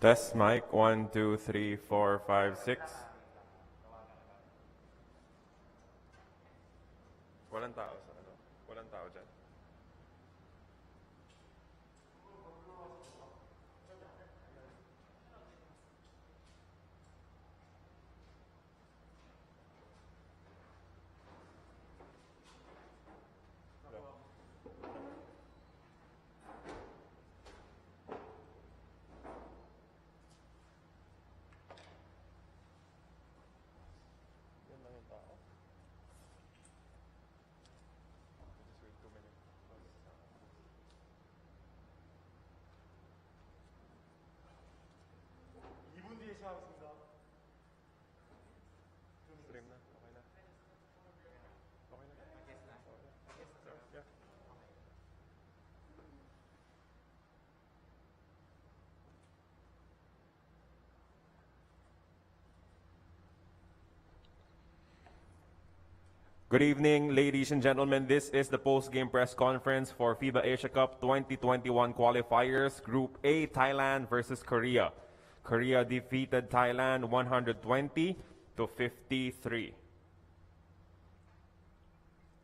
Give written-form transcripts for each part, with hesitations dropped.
Test mic 1, 2, 3, 4, 5, 6. Walang tao sa ano? Walang tao dyan. Yan lang yung tao. Just wait 2 minutes. 2분 뒤에 시작하겠습니다. Stream na. Okay na. Okay na. Yeah. Good evening, ladies and gentlemen. This is the post-game press conference for FIBA Asia Cup 2021 qualifiers, Group A, Thailand versus Korea. Korea defeated Thailand 120 to 53.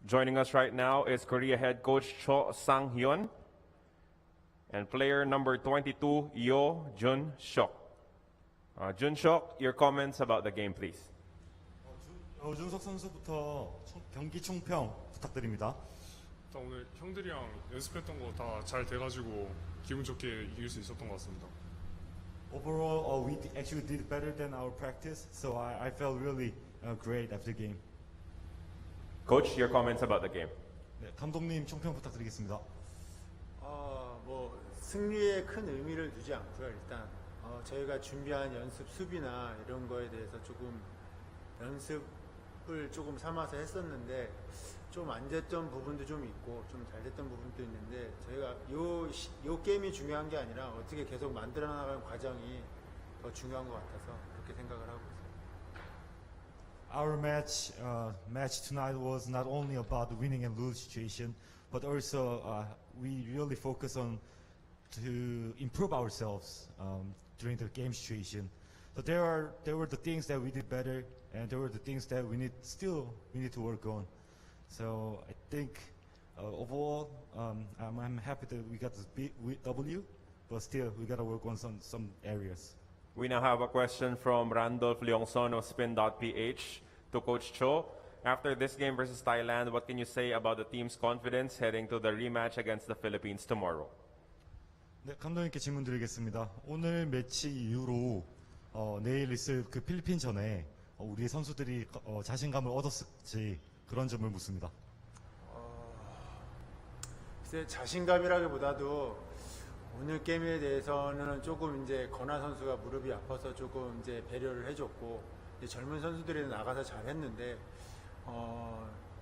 Joining us right now is Korea head coach Cho Sang-hyun and player number 22, Yo Jun-shok. Jun-shok, your comments about the game, please. 준석 선수부터 경기 총평 부탁드립니다. 일단 오늘 형들이랑 연습했던 거 다 잘 돼가지고 기분 좋게 이길 수 있었던 것 같습니다. Overall, we actually did better than our practice, so I felt really great after the game. Coach, your comments about the game. 네, 감독님 총평 부탁드리겠습니다. 뭐 승리에 큰 의미를 두지 않고요. 일단 저희가 준비한 연습 수비나 이런 거에 대해서 조금 연습을 조금 삼아서 했었는데 좀 안 됐던 부분도 좀 있고 좀 잘 됐던 부분도 있는데 저희가 요 게임이 중요한 게 아니라 어떻게 계속 만들어 나가는 과정이 더 중요한 것 같아서 그렇게 생각을 하고 있습니다. Our match tonight was not only about the winning and lose situation, but also we really focus on to improve ourselves during the game situation. So there were the things that we did better, and there were the things that we need to work on. So I think overall, I'm happy that we got this big W, but still we got to work on some areas. We now have a question from Randolph Leongson of Spin.ph to Coach Cho. After this game versus Thailand, what can you say about the team's confidence heading to the rematch against the Philippines tomorrow? 네, 감독님께 질문 드리겠습니다. 오늘 매치 이후로 내일 있을 그 필리핀전에 우리 선수들이 자신감을 얻었을지 그런 점을 묻습니다. 글쎄 자신감이라기보다도 오늘 게임에 대해서는 조금 이제 건아 선수가 무릎이 아파서 조금 이제 배려를 해줬고 이제 젊은 선수들이 나가서 잘했는데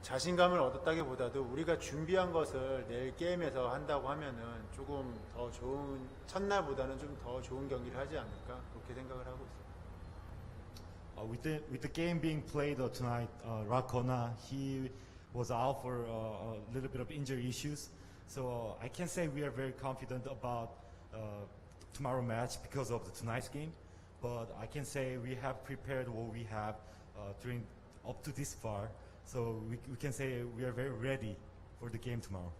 자신감을 얻었다기보다도 우리가 준비한 것을 내일 게임에서 한다고 하면은 조금 더 좋은 첫날보다는 좀 더 좋은 경기를 하지 않을까 그렇게 생각을 하고 있습니다. With the game being played tonight, Rakona, he was out for a little bit of injury issues. So I can say we are very confident about tomorrow match because of the tonight's game. But I can say we have prepared what we have during up to this far. So we can say we are very ready for the game tomorrow.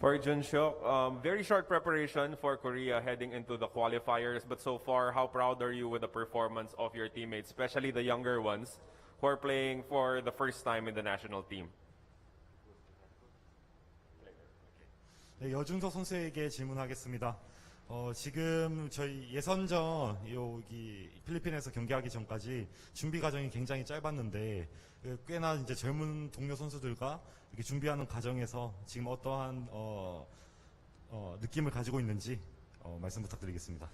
For Jun-shok, very short preparation for Korea heading into the qualifiers, but so far, how proud are you with the performance of your teammates, especially the younger ones who are playing for the first time in the national team? 네, 여준석 선수에게 질문하겠습니다. 지금 저희 예선전 여기 필리핀에서 경기하기 전까지 준비 과정이 굉장히 짧았는데 꽤나 이제 젊은 동료 선수들과 이렇게 준비하는 과정에서 지금 어떠한 느낌을 가지고 있는지 말씀 부탁드리겠습니다.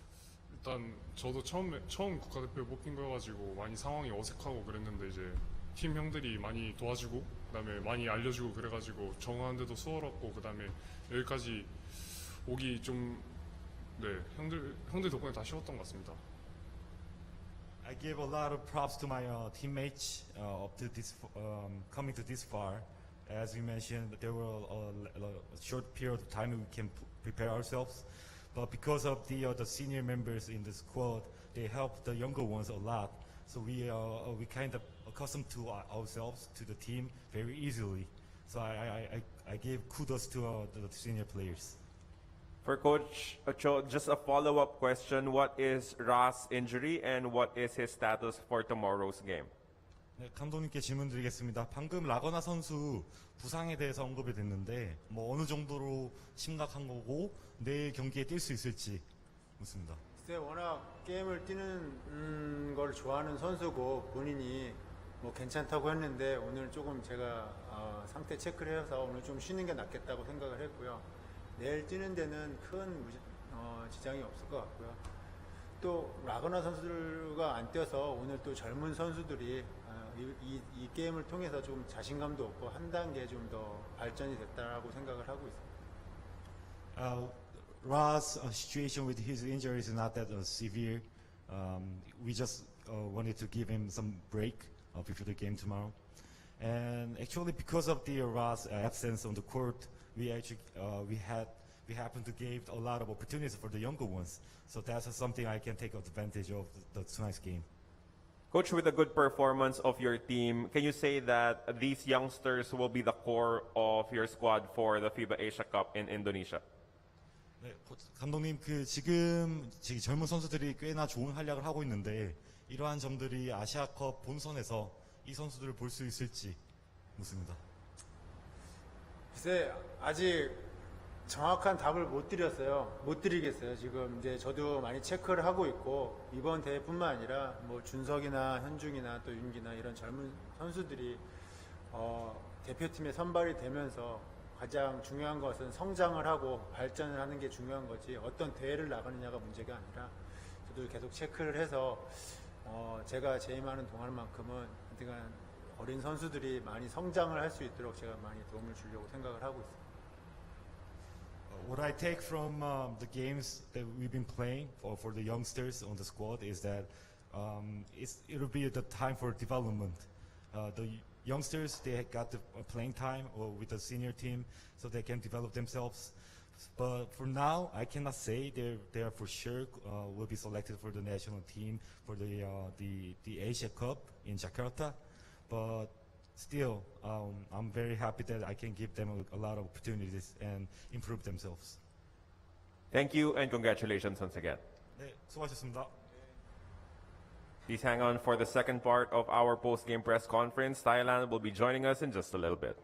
일단 저도 처음 국가대표에 뽑힌 거여가지고 많이 상황이 어색하고 그랬는데 이제 팀 형들이 많이 도와주고 그다음에 많이 알려주고 그래가지고 적응하는데도 수월했고 그다음에 여기까지 오기 좀 네, 형들 덕분에 다 쉬웠던 것 같습니다. I give a lot of props to my teammates up to this coming to this far. As we mentioned, there were a short period of time we can prepare ourselves. But because of the senior members in the squad, they help the younger ones a lot. So we kind of accustomed to ourselves to the team very easily. So I give kudos to the senior players. For Coach Cho, just a follow-up question. What is Ra's injury and what is his status for tomorrow's game? 네, 감독님께 질문 드리겠습니다. 방금 라거나 선수 부상에 대해서 언급이 됐는데 뭐 어느 정도로 심각한 거고 내일 경기에 뛸 수 있을지 묻습니다. 글쎄 워낙 게임을 뛰는 걸 좋아하는 선수고 본인이 뭐 괜찮다고 했는데 오늘 조금 제가 상태 체크를 해서 오늘 좀 쉬는 게 낫겠다고 생각을 했고요. 내일 뛰는 데는 큰 지장이 없을 것 같고요. 또 라거나 선수가 안 뛰어서 오늘 또 젊은 선수들이 이 게임을 통해서 좀 자신감도 얻고 한 단계 좀 더 발전이 됐다라고 생각을 하고 있습니다. Ra's situation with his injury is not that severe. We just wanted to give him some break before the game tomorrow. And actually, because of the Ra's absence on the court, we happened to give a lot of opportunities for the younger ones. So that's something I can take advantage of tonight's game. Coach, with a good performance of your team, can you say that these youngsters will be the core of your squad for the FIBA Asia Cup in Indonesia? 네, 감독님 지금 젊은 선수들이 꽤나 좋은 활약을 하고 있는데 이러한 점들이 아시아컵 본선에서 이 선수들을 볼 수 있을지 묻습니다. 글쎄 아직 정확한 답을 못 드리겠어요. 지금 이제 저도 많이 체크를 하고 있고 이번 대회뿐만 아니라 뭐 준석이나 현중이나 또 윤기나 이런 젊은 선수들이 대표팀에 선발이 되면서 가장 중요한 것은 성장을 하고 발전을 하는 게 중요한 거지 어떤 대회를 나가느냐가 문제가 아니라 저도 계속 체크를 해서 제가 재임하는 동안만큼은 하여튼 어린 선수들이 많이 성장을 할 수 있도록 제가 많이 도움을 주려고 생각을 하고 있습니다. What I take from the games that we've been playing for the youngsters on the squad is that it'll be the time for development. The youngsters, they got the playing time with the senior team so they can develop themselves. But for now, I cannot say they are for sure will be selected for the national team for the Asia Cup in Jakarta. But still, I'm very happy that I can give them a lot of opportunities and improve themselves. Thank you and congratulations once again. 네, 수고하셨습니다. Please hang on for the second part of our post-game press conference. Thailand will be joining us in just a little bit.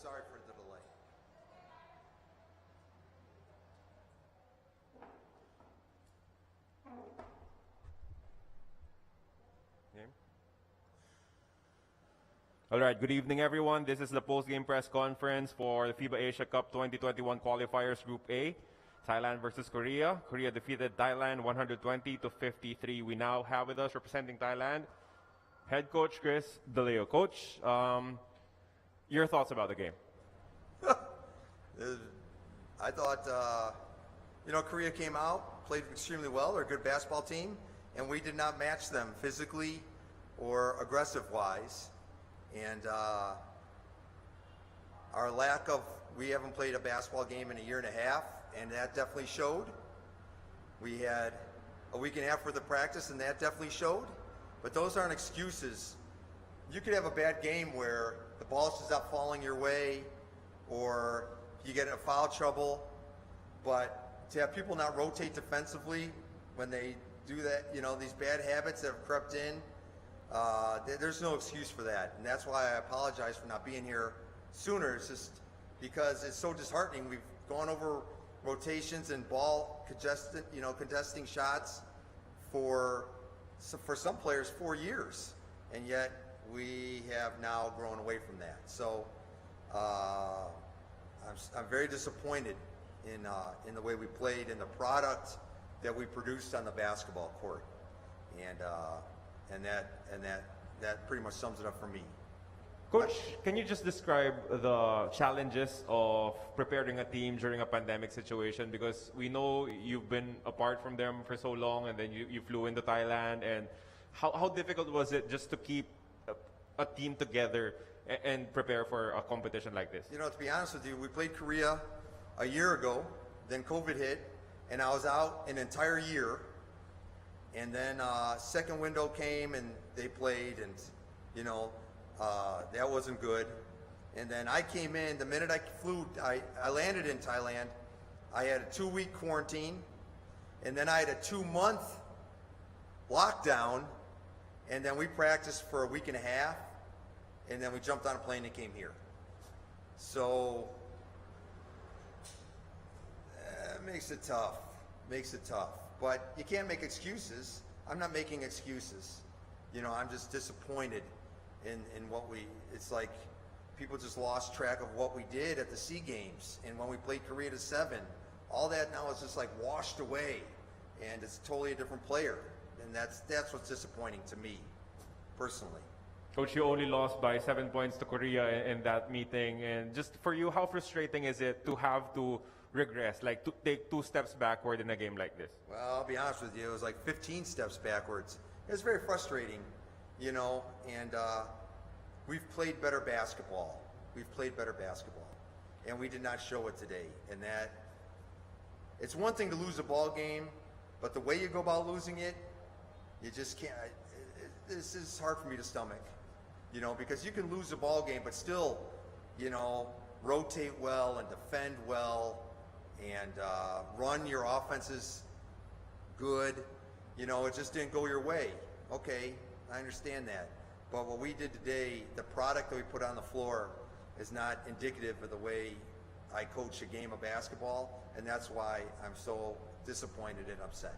sorry for the delay. Game. All right, good evening, everyone. This is the post-game press conference for the FIBA Asia Cup 2021 Qualifiers Group A. Thailand versus Korea. Korea defeated Thailand 120 to 53. We now have with us representing Thailand, head coach Chris DeLeo. Coach, your thoughts about the game? I thought, Korea came out, played extremely well. They're a good basketball team, and we did not match them physically or aggressive-wise. And our lack of, we haven't played a basketball game in a year and a half, and that definitely showed. We had a week and a half worth of practice, and that definitely showed. But those aren't excuses. You could have a bad game where the ball's just not falling your way, or you get in foul trouble. But to have people not rotate defensively when they do that, these bad habits that have crept in, there's no excuse for that. And that's why I apologize for not being here sooner. It's just because it's so disheartening. We've gone over rotations and ball contesting shots for some players 4 years, and yet we have now grown away from that. So I'm very disappointed in the way we played and the product that we produced on the basketball court, and that pretty much sums it up for me. Coach, can you just describe the challenges of preparing a team during a pandemic situation? Because we know you've been apart from them for so long, and then you flew into Thailand. And how difficult was it just to keep a team together and prepare for a competition like this? To be honest with you, we played Korea a year ago, then COVID hit, and I was out an entire year. And then second window came, and they played, and that wasn't good. And then I came in, the minute I flew, I landed in Thailand, I had a 2-week quarantine, and then I had a 2-month lockdown, and then we practiced for a week and a half, and then we jumped on a plane and came here. So, it makes it tough. But you can't make excuses. I'm not making excuses. I'm just disappointed in what it's like people just lost track of what we did at the SEA Games, and when we played Korea to 7, all that now is just like washed away, and it's totally a different player, and that's what's disappointing to me personally. Coach, you only lost by 7 points to Korea in that meeting, and just for you, how frustrating is it to have to regress, like to take 2 steps backward in a game like this? Well, I'll be honest with you, it was like 15 steps backwards. It was very frustrating. And we've played better basketball. And we did not show it today. And that, it's one thing to lose a ball game, but the way you go about losing it, you just can't. This is hard for me to stomach, because you can lose a ball game, but still, rotate well and defend well and run your offenses good. It just didn't go your way. Okay, I understand that. But what we did today, the product that we put on the floor is not indicative of the way I coach a game of basketball, and that's why I'm so disappointed and upset.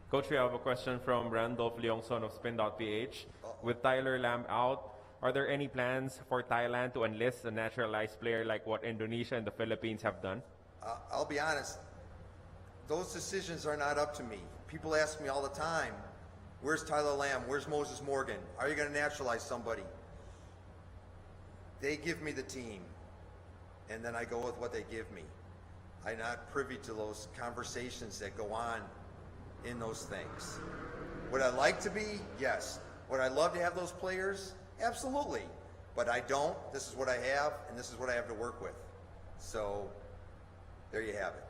Coach, we have a question from Randolph Leongson of Spin.ph. With Tyler Lamb out, are there any plans for Thailand to enlist a naturalized player like what Indonesia and the Philippines have done? I'll be honest, those decisions are not up to me. People ask me all the time, where's Tyler Lamb? Where's Moses Morgan? Are you going to naturalize somebody? They give me the team, and then I go with what they give me. I'm not privy to those conversations that go on in those things. Would I like to be? Yes. Would I love to have those players? Absolutely. But I don't. This is what I have, and this is what I have to work with. So, there you have it.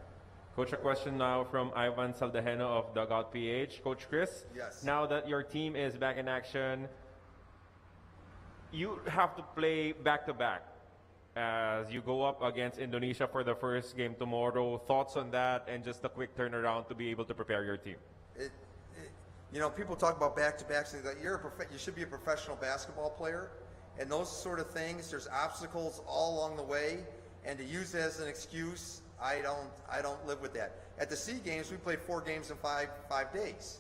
Coach, a question now from Ivan Saldaheno of Dugout PH. Coach Chris, yes. Now that your team is back in action, you have to play back-to-back as you go up against Indonesia for the first game tomorrow. Thoughts on that, and just a quick turnaround to be able to prepare your team? People talk about back-to-backs. You should be a professional basketball player, and those sort of things. There's obstacles all along the way, and to use it as an excuse, I don't live with that. At the SEA Games, we played 4 games in five days.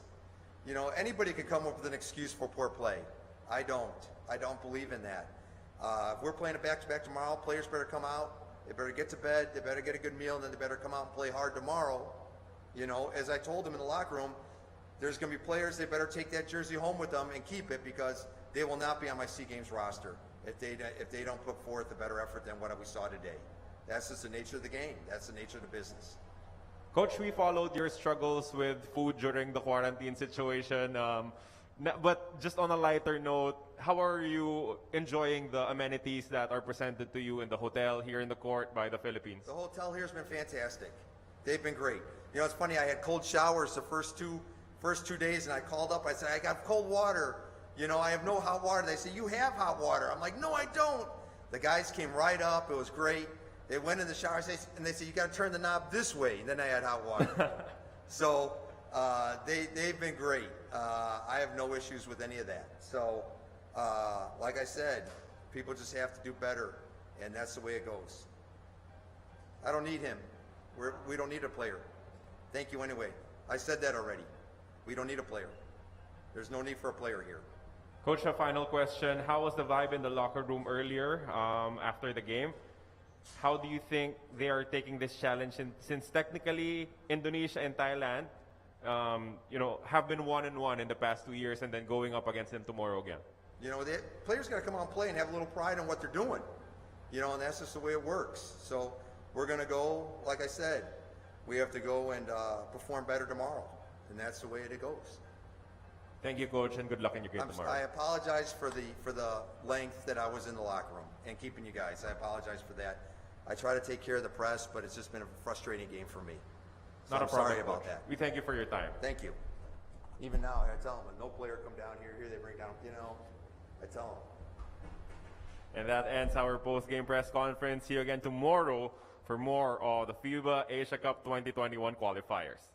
You know, anybody could come up with an excuse for poor play. I don't believe in that. If we're playing a back-to-back tomorrow, players better come out. They better get to bed. They better get a good meal, and then they better come out and play hard tomorrow. You know, as I told them in the locker room, there's going to be players, they better take that jersey home with them and keep it, because they will not be on my SEA Games roster if they don't put forth a better effort than what we saw today. That's just the nature of the game. That's the nature of the business. Coach, we followed your struggles with food during the quarantine situation. But just on a lighter note, how are you enjoying the amenities that are presented to you in the hotel here in the court by the Philippines? The hotel here has been fantastic. They've been great. You know, it's funny, I had cold showers the first two days, and I called up, I said, I got cold water. You know, I have no hot water. They say, you have hot water. I'm like, no, I don't. The guys came right up. It was great. They went in the shower, and they said, you got to turn the knob this way. And then I had hot water. So they've been great. I have no issues with any of that. So, like I said, people just have to do better, and that's the way it goes. I don't need him. We don't need a player. Thank you anyway. I said that already. We don't need a player. There's no need for a player here. Coach, a final question. How was the vibe in the locker room earlier after the game? How do you think they are taking this challenge, since technically Indonesia and Thailand you know, have been 1-1 in the past 2 years, and then going up against them tomorrow again? You know, the players got to come out and play and have a little pride in what they're doing. You know, and that's just the way it works. So we're going to go, like I said, we have to go and perform better tomorrow. And that's the way it goes. Thank you, Coach, and good luck in your game tomorrow. I apologize for the length that I was in the locker room and keeping you guys. I apologize for that. I try to take care of the press, but it's just been a frustrating game for me. So Not a I'm problem, sorry about Coach. that. We thank you for your time. Thank you. Even now, I tell them, no player come down here. Here they bring down, you know, I tell them. And that ends our post-game press conference. See you again tomorrow for more of the FIBA Asia Cup 2021 qualifiers.